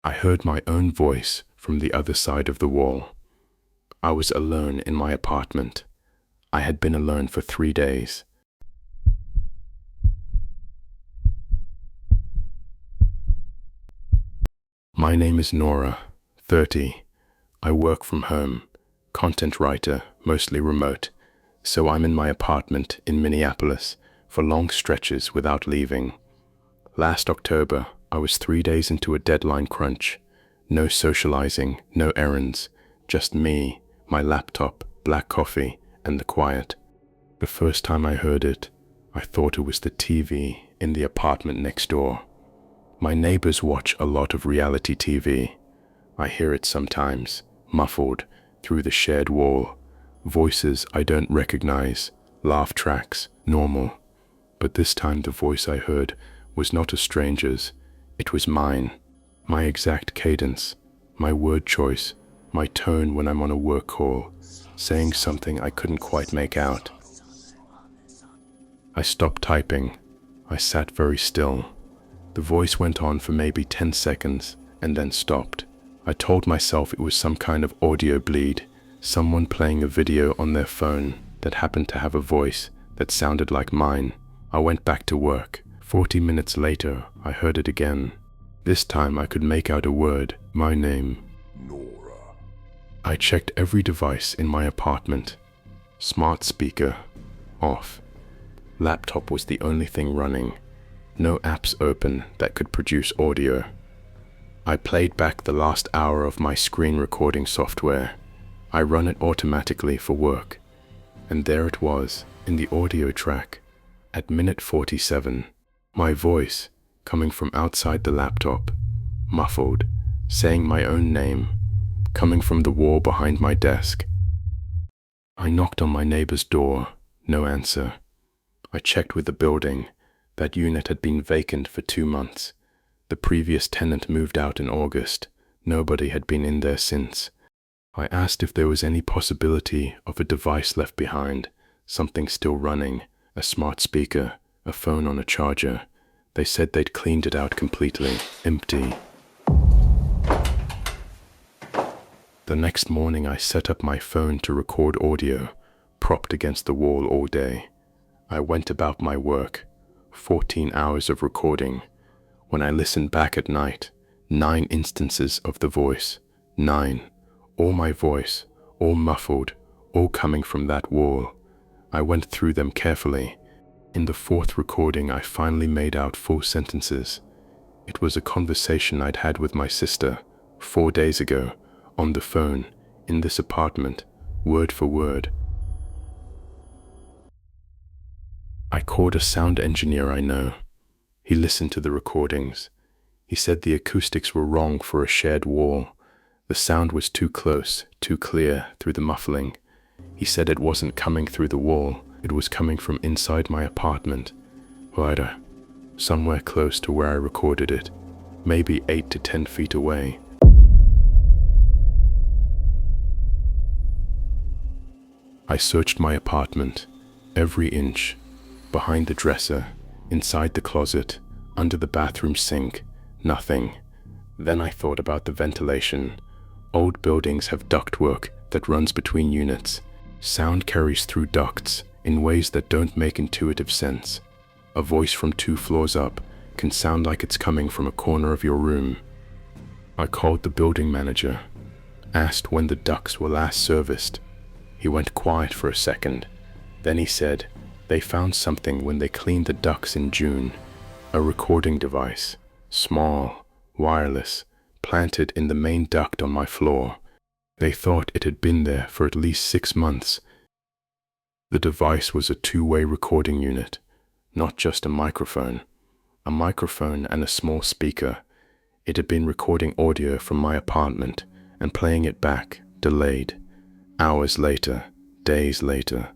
I heard my own voice from the other side of the wall. I was alone in my apartment. I had been alone for 3 days. My name is Nora, 30. I work from home, content writer, mostly remote, so I'm in my apartment in Minneapolis for long stretches without leaving. Last October, I was 3 days into a deadline crunch. No socializing, no errands, just me, my laptop, black coffee, and the quiet. The first time I heard it, I thought it was the TV in the apartment next door. My neighbors watch a lot of reality TV. I hear it sometimes, muffled, through the shared wall. Voices I don't recognize, laugh tracks, normal. But this time the voice I heard was not a stranger's, it was mine. My exact cadence, my word choice, my tone when I'm on a work call, saying something I couldn't quite make out. I stopped typing. I sat very still. The voice went on for maybe 10 seconds and then stopped. I told myself it was some kind of audio bleed, someone playing a video on their phone that happened to have a voice that sounded like mine. I went back to work. 40 minutes later, I heard it again. This time I could make out a word, my name. Nora. I checked every device in my apartment. Smart speaker, off. Laptop was the only thing running. No apps open that could produce audio. I played back the last hour of my screen recording software. I run it automatically for work. And there it was, in the audio track, at minute 47. My voice, coming from outside the laptop, muffled, saying my own name, coming from the wall behind my desk. I knocked on my neighbor's door, no answer. I checked with the building. That unit had been vacant for 2 months. The previous tenant moved out in August. Nobody had been in there since. I asked if there was any possibility of a device left behind, something still running, a smart speaker, a phone on a charger. They said they'd cleaned it out completely, empty. The next morning I set up my phone to record audio, propped against the wall all day. I went about my work, 14 hours of recording. When I listened back at night, 9 instances of the voice, 9. All my voice, all muffled, all coming from that wall. I went through them carefully. In the 4th recording, I finally made out full sentences. It was a conversation I'd had with my sister 4 days ago, on the phone, in this apartment, word for word. I called a sound engineer I know. He listened to the recordings. He said the acoustics were wrong for a shared wall. The sound was too close, too clear through the muffling. He said it wasn't coming through the wall, it was coming from inside my apartment. Wider, somewhere close to where I recorded it, maybe 8 to 10 feet away. I searched my apartment, every inch. Behind the dresser, inside the closet, under the bathroom sink, nothing. Then I thought about the ventilation. Old buildings have ductwork that runs between units. Sound carries through ducts in ways that don't make intuitive sense. A voice from 2 floors up can sound like it's coming from a corner of your room. I called the building manager, asked when the ducts were last serviced. He went quiet for a second. Then he said, they found something when they cleaned the ducts in June. A recording device, small, wireless, planted in the main duct on my floor. They thought it had been there for at least 6 months. The device was a 2-way recording unit, not just a microphone and a small speaker. It had been recording audio from my apartment and playing it back, delayed. Hours later, days later.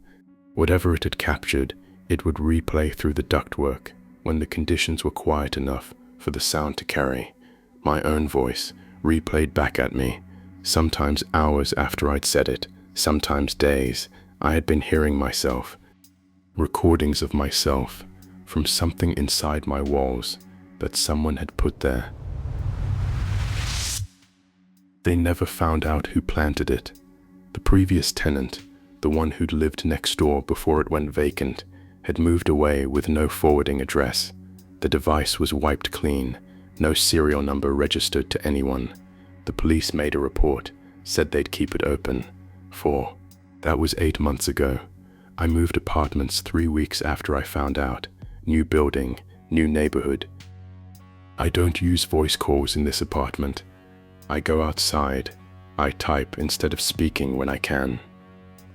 Whatever it had captured, it would replay through the ductwork when the conditions were quiet enough for the sound to carry. My own voice replayed back at me, sometimes hours after I'd said it, sometimes days. I had been hearing myself, recordings of myself from something inside my walls that someone had put there. They never found out who planted it. The previous tenant, the one who'd lived next door before it went vacant, had moved away with no forwarding address. The device was wiped clean, no serial number registered to anyone. The police made a report, said they'd keep it open. That was 8 months ago. I moved apartments 3 weeks after I found out. New building, new neighborhood. I don't use voice calls in this apartment. I go outside. I type instead of speaking when I can.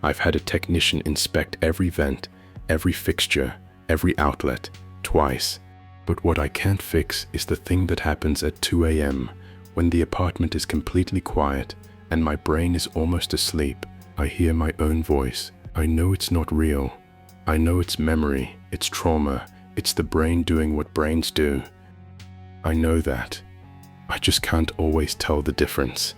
I've had a technician inspect every vent, every fixture, every outlet, twice. But what I can't fix is the thing that happens at 2 a.m. when the apartment is completely quiet and my brain is almost asleep. I hear my own voice. I know it's not real. I know it's memory, it's trauma, it's the brain doing what brains do. I know that. I just can't always tell the difference.